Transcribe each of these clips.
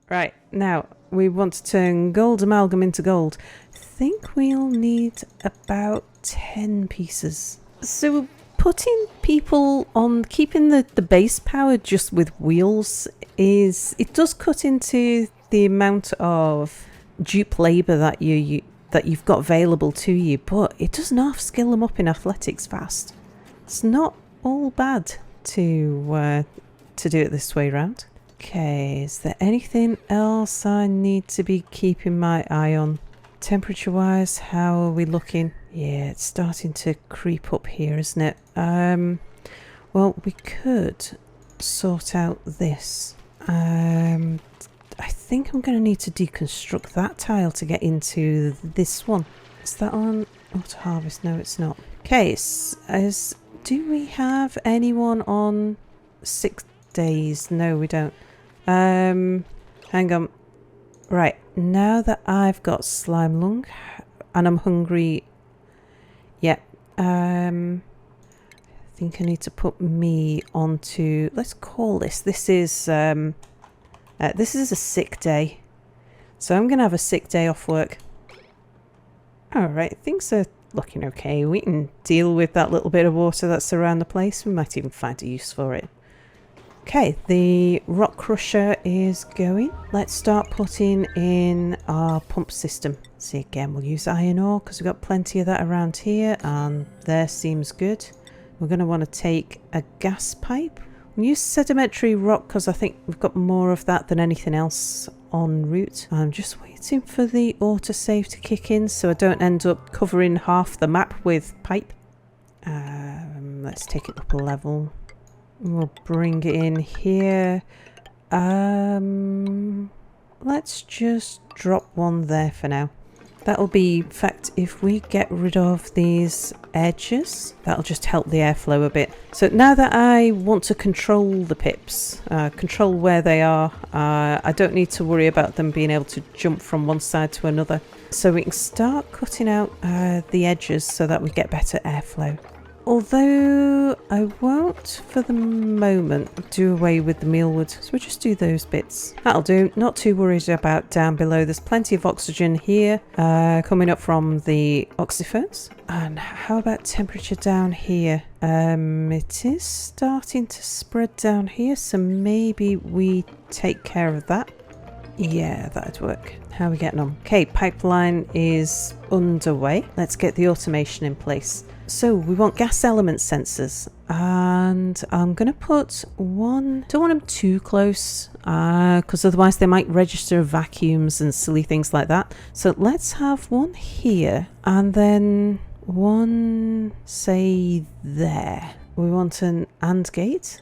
Right, now we want to turn gold amalgam into gold. I think we'll need about 10 pieces. So putting people on, keeping the base power just with wheels it does cut into the amount of dupe labour that you've got available to you, but it does not skill them up in athletics fast. It's not all bad to do it this way round. Okay, is there anything else I need to be keeping my eye on? Temperature wise, how are we looking? Yeah, it's starting to creep up here, isn't it? Well, we could sort out this. I think I'm going to need to deconstruct that tile to get into this one. Is that on auto harvest? No, it's not. Okay, do we have anyone on 6 days? No, we don't. Hang on. Right, now that I've got slime lung and I'm hungry, yeah, I think I need to put me onto, let's call this is a sick day. So I'm going to have a sick day off work. Alright, things are looking okay. We can deal with that little bit of water that's around the place. We might even find a use for it. Okay, the rock crusher is going. Let's start putting in our pump system. See, again, we'll use iron ore because we've got plenty of that around here, and there seems good. We're going to want to take a gas pipe. We'll use sedimentary rock because I think we've got more of that than anything else en route. I'm just waiting for the autosave to kick in so I don't end up covering half the map with pipe. Let's take it up a level. We'll bring it in here. Let's just drop one there for now. That'll be, in fact, if we get rid of these edges, that'll just help the airflow a bit. So now that I want to control the pips, control where they are, I don't need to worry about them being able to jump from one side to another. So we can start cutting out the edges so that we get better airflow. Although I won't, for the moment, do away with the mealwood. So we'll just do those bits. That'll do. Not too worried about down below. There's plenty of oxygen here coming up from the oxyferns. And how about temperature down here? It is starting to spread down here, so maybe we take care of that. Yeah, that'd work. How are we getting on? Okay, pipeline is underway. Let's get the automation in place. So we want gas element sensors, and I'm going to put one, don't want them too close because otherwise they might register vacuums and silly things like that. So let's have one here and then one, say, there. We want an AND gate.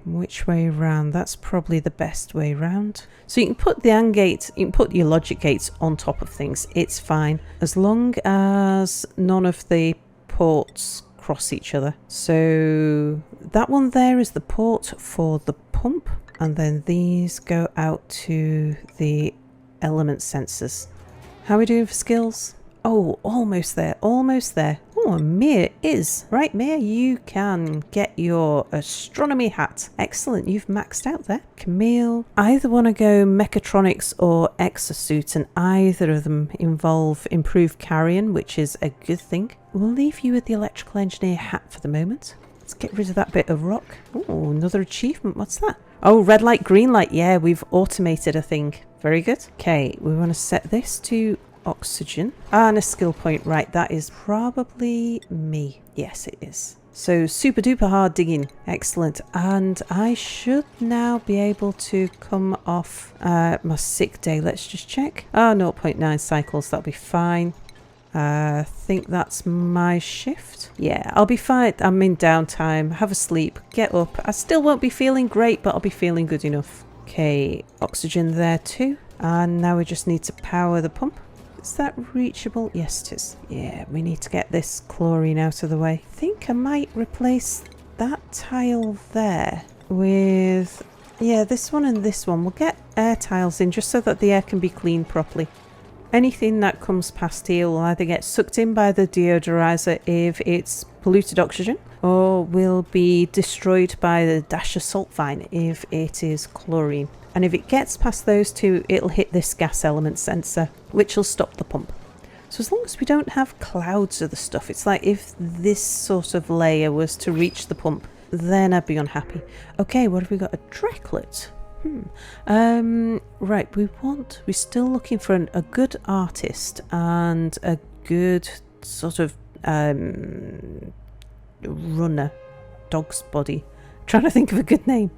Which way round? That's probably the best way round. So you can put the AND gate, you can put your logic gates on top of things. It's fine as long as none of the ports cross each other. So that one there is the port for the pump, and then these go out to the element sensors. How are we doing for skills? Oh, almost there, almost there. Oh, Mia is. Right, Mia, you can get your astronomy hat. Excellent, you've maxed out there. Camille, either want to go mechatronics or exosuit, and either of them involve improved carrying, which is a good thing. We'll leave you with the electrical engineer hat for the moment. Let's get rid of that bit of rock. Oh, another achievement. What's that? Oh, red light, green light. Yeah, we've automated a thing. Very good. Okay, we want to set this to oxygen and a skill point. Right, that is probably me. Yes, it is. So super duper hard digging. Excellent. And I should now be able to come off my sick day. Let's just check. 0.9 cycles. That'll be fine. I think that's my shift. Yeah, I'll be fine. I'm in downtime. Have a sleep. Get up. I still won't be feeling great, but I'll be feeling good enough. Okay, oxygen there too. And now we just need to power the pump. Is that reachable? Yes, it is. Yeah, we need to get this chlorine out of the way. I think I might replace that tile there with, yeah, this one and this one. We'll get air tiles in just so that the air can be cleaned properly. Anything that comes past here will either get sucked in by the deodorizer if it's polluted oxygen, or will be destroyed by the dash of salt vine if it is chlorine. And if it gets past those two, it'll hit this gas element sensor, which will stop the pump. So as long as we don't have clouds of the stuff, it's like if this sort of layer was to reach the pump, then I'd be unhappy. Okay, what have we got? A Drecklet. Right, we're still looking for a good artist and a good sort of runner. Dog's body. Trying to think of a good name.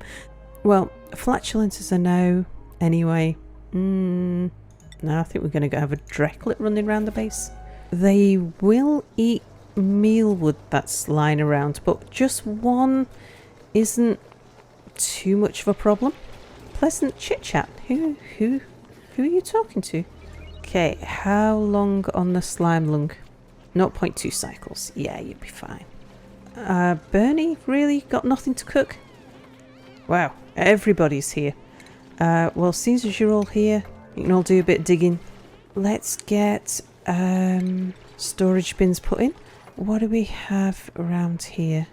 Well, flatulence is a no anyway. No, I think we're going to have a Drecklet running around the base. They will eat mealwood that's lying around, but just one isn't too much of a problem. Pleasant chit chat. Who are you talking to? Okay, how long on the slime lung? 0.2 cycles. Yeah, you'll be fine. Bernie, really got nothing to cook? Wow, everybody's here. Well, since you're all here, you can all do a bit of digging. Let's get storage bins put in. What do we have around here?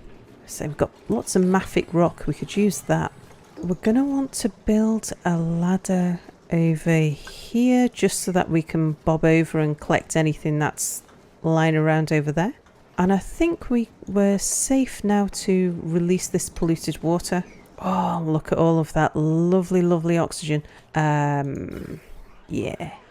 So we've got lots of mafic rock. We could use that. We're going to want to build a ladder over here just so that we can bob over and collect anything that's lying around over there. And I think we're safe now to release this polluted water. Oh, look at all of that lovely, lovely oxygen. Yeah.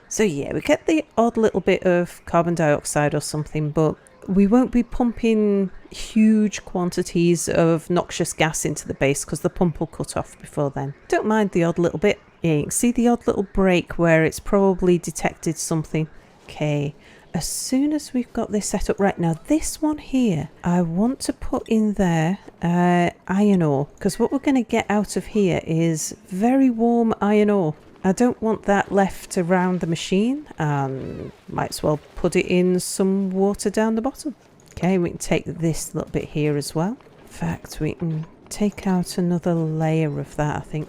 So yeah, we get the odd little bit of carbon dioxide or something, but we won't be pumping huge quantities of noxious gas into the base because the pump will cut off before then. Don't mind the odd little bit. Yeah, you can see the odd little break where it's probably detected something. Okay, as soon as we've got this set up right now, this one here, I want to put in there iron ore, because what we're going to get out of here is very warm iron ore. I don't want that left around the machine. Might as well put it in some water down the bottom. Okay, we can take this little bit here as well. In fact, we can take out another layer of that, I think.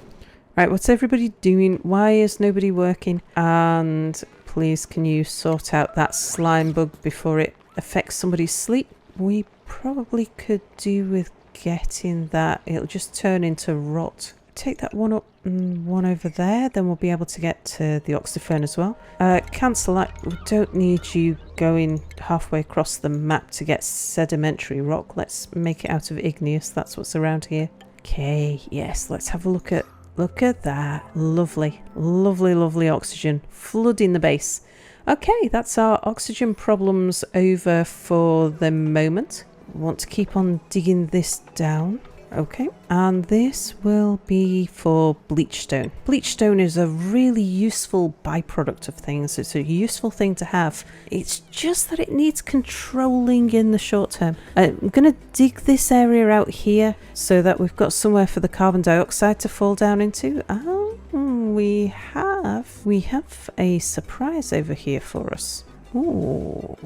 Right, what's everybody doing? Why is nobody working? And please, can you sort out that slime bug before it affects somebody's sleep? We probably could do with getting that. It'll just turn into rot. Take that one up and one over there, then we'll be able to get to the oxyphone as well. Cancel that. We don't need you going halfway across the map to get sedimentary rock. Let's make it out of igneous. That's what's around here. Okay, yes, let's have a look at that. Lovely, lovely, lovely oxygen flooding the base. Okay, that's our oxygen problems over for the moment. Want to keep on digging this down. Okay, and this will be for bleachstone. Bleachstone is a really useful byproduct of things. It's a useful thing to have. It's just that it needs controlling in the short term. I'm going to dig this area out here so that we've got somewhere for the carbon dioxide to fall down into. We have a surprise over here for us. Ooh,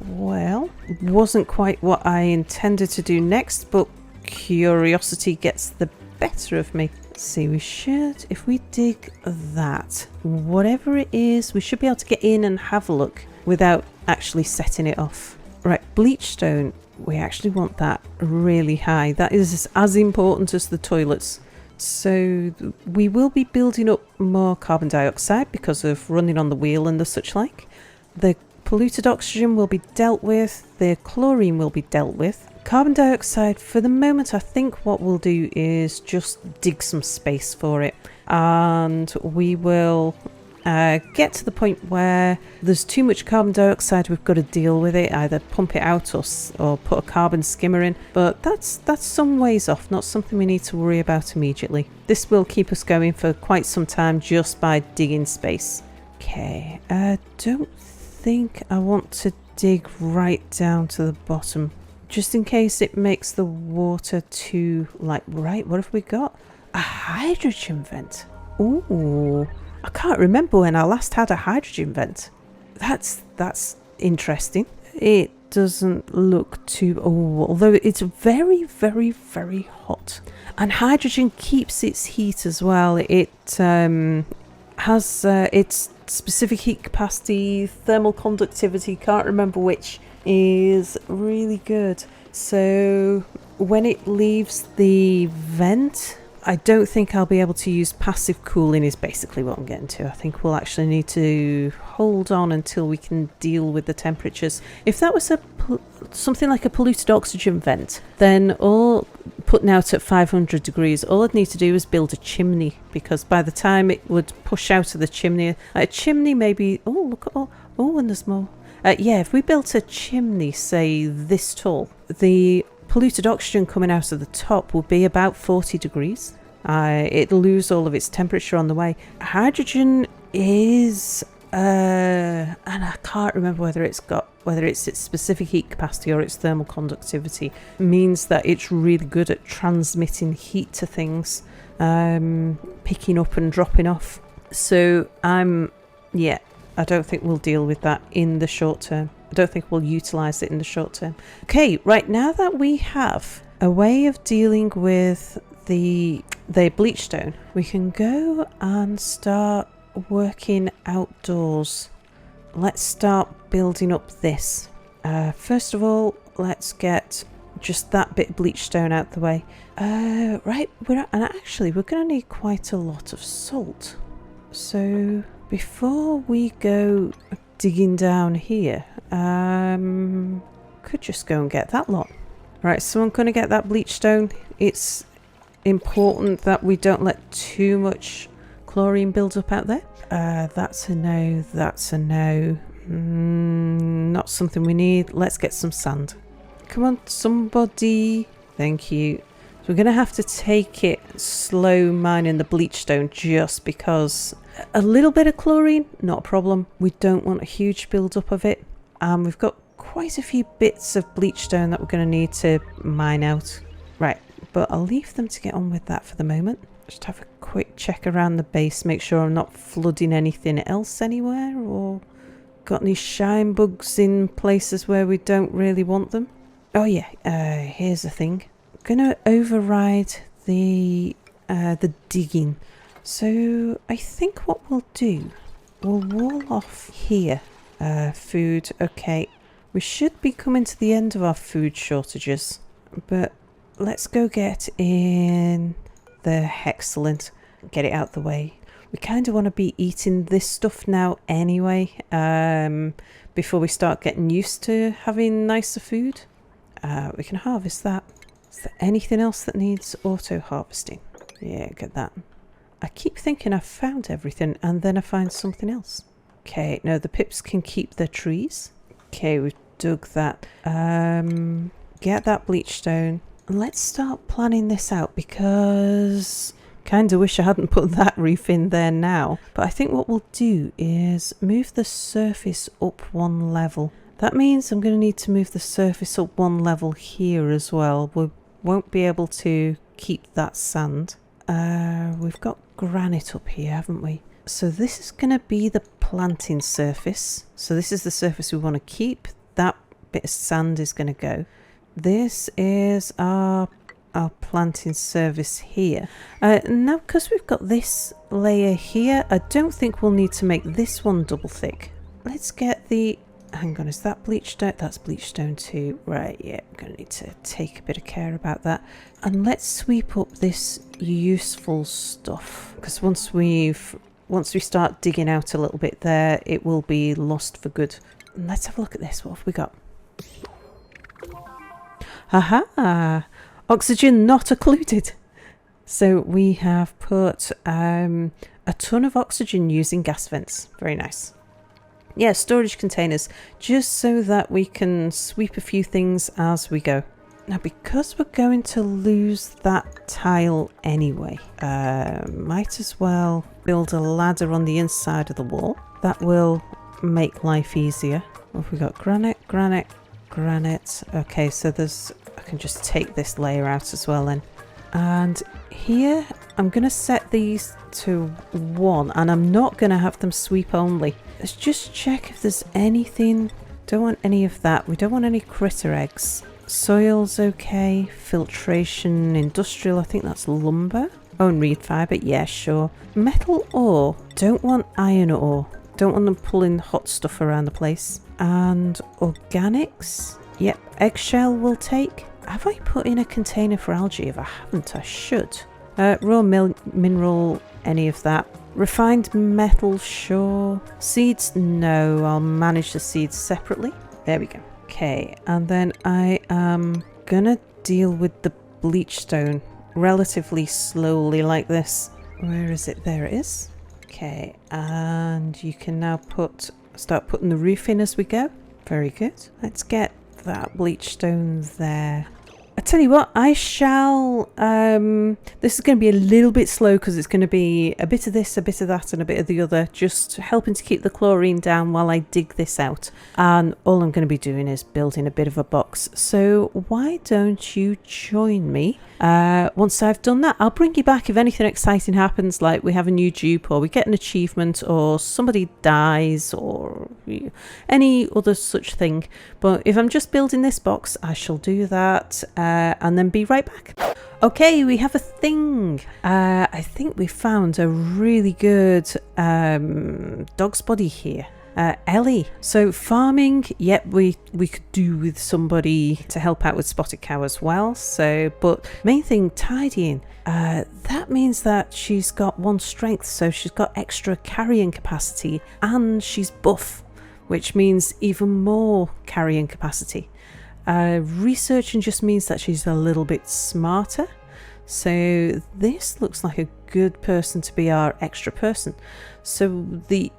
well, wasn't quite what I intended to do next, but curiosity gets the better of me. Let's see, we should, if we dig that, whatever it is, we should be able to get in and have a look without actually setting it off. Right, bleachstone, we actually want that really high. That is as important as the toilets. So we will be building up more carbon dioxide because of running on the wheel and the such like. The polluted oxygen will be dealt with, the chlorine will be dealt with. Carbon dioxide, for the moment, I think what we'll do is just dig some space for it. And we will get to the point where there's too much carbon dioxide, we've got to deal with it, either pump it out or put a carbon skimmer in. But that's some ways off, not something we need to worry about immediately. This will keep us going for quite some time just by digging space. Okay, I don't think I want to dig right down to the bottom. Just in case it makes the water too, right, what have we got? A hydrogen vent. Ooh, I can't remember when I last had a hydrogen vent. That's interesting. It doesn't look too, although it's very, very, very hot. And hydrogen keeps its heat as well. It has its specific heat capacity, thermal conductivity, can't remember which, is really good. So when it leaves the vent, I don't think I'll be able to use passive cooling is basically what I'm getting to. I think we'll actually need to hold on until we can deal with the temperatures. If that was something like a polluted oxygen vent, then all putting out at 500 degrees, all I'd need to do is build a chimney, because by the time it would push out of the chimney, a chimney maybe, oh look at all, and there's more. Yeah, if we built a chimney, say this tall, the polluted oxygen coming out of the top will be about 40 degrees. It'll lose all of its temperature on the way. Hydrogen is, and I can't remember whether it's its specific heat capacity or its thermal conductivity, means that it's really good at transmitting heat to things, picking up and dropping off. So I don't think we'll deal with that in the short term. I don't think we'll utilise it in the short term. Okay, right, now that we have a way of dealing with the bleachstone, we can go and start working outdoors. Let's start building up this. First of all, let's get just that bit of bleachstone out the way. Right, we're going to need quite a lot of salt. So before we go digging down here, could just go and get that lot. Right, so I'm going to get that bleachstone. It's important that we don't let too much chlorine build up out there. That's a no, that's a no. Not something we need. Let's get some sand. Come on, somebody. Thank you. So we're going to have to take it slow mining the bleachstone, just because a little bit of chlorine, not a problem. We don't want a huge build-up of it. We've got quite a few bits of bleachstone that we're going to need to mine out. Right, but I'll leave them to get on with that for the moment. Just have a quick check around the base, make sure I'm not flooding anything else anywhere, or got any shine bugs in places where we don't really want them. Oh yeah, here's the thing. I'm going to override the digging. So I think what we'll do, we'll wall off here. Food, okay. We should be coming to the end of our food shortages, but let's go get in the hexalent, get it out the way. We kind of want to be eating this stuff now anyway, before we start getting used to having nicer food. We can harvest that. Is there anything else that needs auto harvesting? Yeah, get that. I keep thinking I've found everything and then I find something else. Okay, no, the pips can keep their trees. Okay, we've dug that. Get that bleachstone. And let's start planning this out, because kind of wish I hadn't put that roof in there now. But I think what we'll do is move the surface up one level. That means I'm going to need to move the surface up one level here as well. We won't be able to keep that sand. We've got granite up here, haven't we? So this is going to be the planting surface. So this is the surface we want to keep. That bit of sand is going to go. This is our planting surface here. Now, because we've got this layer here, I don't think we'll need to make this one double thick. Let's get the... Hang on, is that bleachstone? That's bleachstone too. Right, yeah, I'm going to need to take a bit of care about that. And let's sweep up this useful stuff, because once we start digging out a little bit there, it will be lost for good. And let's have a look at this. What have we got? Aha! Oxygen not occluded. So we have put a ton of oxygen using gas vents. Very nice. Yeah, storage containers, just so that we can sweep a few things as we go. Now, because we're going to lose that tile anyway, might as well build a ladder on the inside of the wall. That will make life easier. What have we got? Granite, granite, granite. Okay, so I can just take this layer out as well then. And here, I'm going to set these to 1, and I'm not going to have them sweep only. Let's just check if there's anything. Don't want any of that. We don't want any critter eggs. Soil's okay. Filtration, industrial, I think that's lumber. Oh, and reed fibre, yeah, sure. Metal ore. Don't want iron ore. Don't want them pulling hot stuff around the place. And organics. Yep, eggshell will take. Have I put in a container for algae? If I haven't, I should. Mineral, any of that. Refined metal, sure. Seeds, no. I'll manage the seeds separately. There we go. Okay, and then I am gonna deal with the bleach stone relatively slowly like this. Where is it? There it is. Okay, and you can now start putting the roof in as we go. Very good. Let's get that bleach stone there. I tell you what, I shall, this is going to be a little bit slow because it's going to be a bit of this, a bit of that and a bit of the other, just helping to keep the chlorine down while I dig this out. And all I'm going to be doing is building a bit of a box. So why don't you join me? Once I've done that, I'll bring you back if anything exciting happens, like we have a new dupe or we get an achievement or somebody dies or any other such thing. But if I'm just building this box, I shall do that and then be right back. Okay, we have a thing. I think we found a really good dog's body here. Ellie. So farming, yep, we could do with somebody to help out with spotted cow as well. So, but main thing, tidying. That means that she's got 1 strength, so she's got extra carrying capacity, and she's buff, which means even more carrying capacity. Researching just means that she's a little bit smarter. So this looks like a good person to be our extra person. So the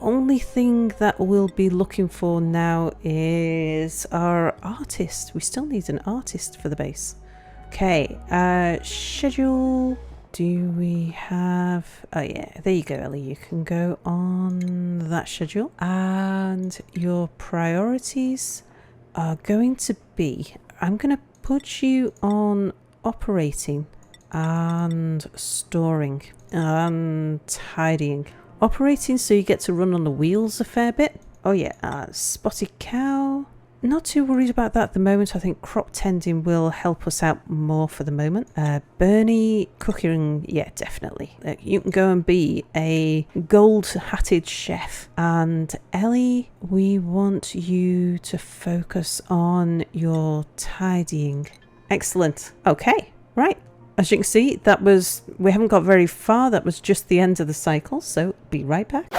only thing that we'll be looking for now is our artist. We still need an artist for the base. Okay, schedule. Do we have... Oh yeah, there you go, Ellie. You can go on that schedule. And your priorities are going to be... I'm going to put you on operating and storing and tidying. Operating, so you get to run on the wheels a fair bit. Oh yeah, spotted cow. Not too worried about that at the moment. I think crop tending will help us out more for the moment. Bernie, cooking, yeah, definitely. You can go and be a gold-hatted chef. And Ellie, we want you to focus on your tidying. Excellent. Okay, right. As you can see, we haven't got very far. That was just the end of the cycle, so be right back.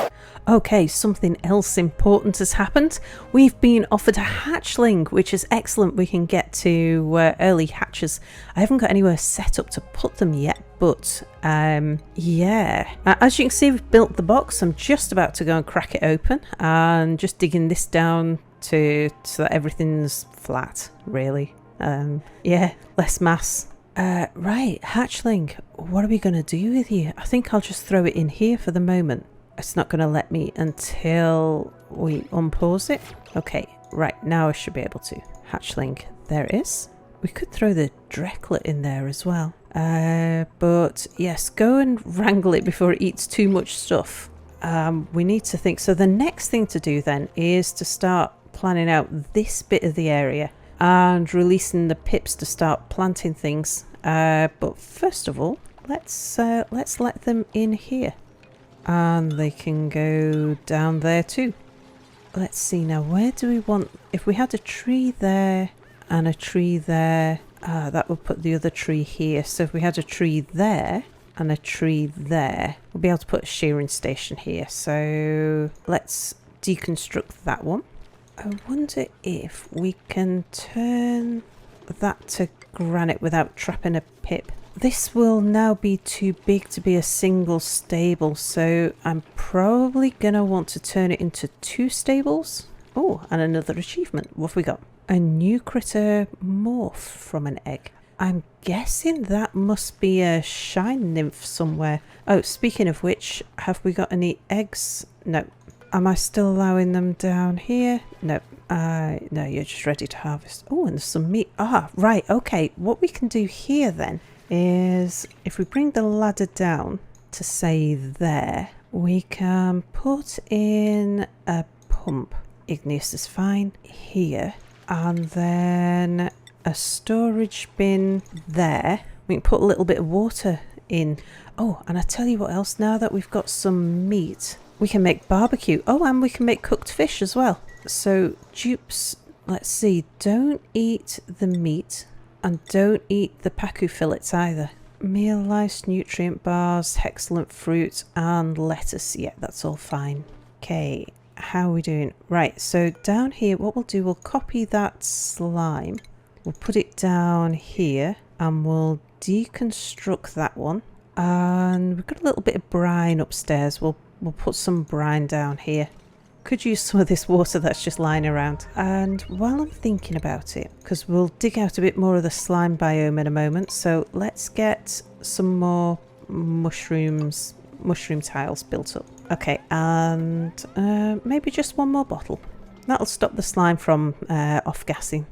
Okay, something else important has happened. We've been offered a hatchling, which is excellent. We can get to early hatches. I haven't got anywhere set up to put them yet, but yeah. As you can see, we've built the box. I'm just about to go and crack it open and just digging this down so that everything's flat, really. Yeah, less mass. Right, hatchling, what are we going to do with you? I think I'll just throw it in here for the moment. It's not going to let me until we unpause it. Okay, right, now I should be able to. Hatchling, there it is. We could throw the Drecklet in there as well. But yes, go and wrangle it before it eats too much stuff. We need to think. So the next thing to do then is to start planning out this bit of the area and releasing the pips to start planting things. But first of all, let's let them in here. And they can go down there too. Let's see now, where do we want... If we had a tree there and a tree there, that would put the other tree here. So if we had a tree there and a tree there, we'll be able to put a shearing station here. So let's deconstruct that one. I wonder if we can turn that to granite without trapping a pip. This will now be too big to be a single stable, so I'm probably going to want to turn it into 2 stables. Oh, and another achievement. What have we got? A new critter morph from an egg. I'm guessing that must be a shine nymph somewhere. Oh, speaking of which, have we got any eggs? No. Am I still allowing them down here? No. No, you're just ready to harvest. Oh, and there's some meat. Ah, right, okay. What we can do here then is if we bring the ladder down to say there, we can put in a pump. Igneous is fine here. And then a storage bin there. We can put a little bit of water in. Oh, and I tell you what else, now that we've got some meat, we can make barbecue. Oh, and we can make cooked fish as well. So dupes, let's see, don't eat the meat and don't eat the pacu fillets either. Meal lice, nutrient bars, excellent fruit and lettuce. Yeah, that's all fine. Okay, how are we doing? Right, so down here what we'll do, we'll copy that slime. We'll put it down here and we'll deconstruct that one. And we've got a little bit of brine upstairs. We'll put some brine down here. Could use some of this water that's just lying around. And while I'm thinking about it, because we'll dig out a bit more of the slime biome in a moment, so let's get some more mushroom tiles built up. Okay, and maybe just one more bottle. That'll stop the slime from off-gassing.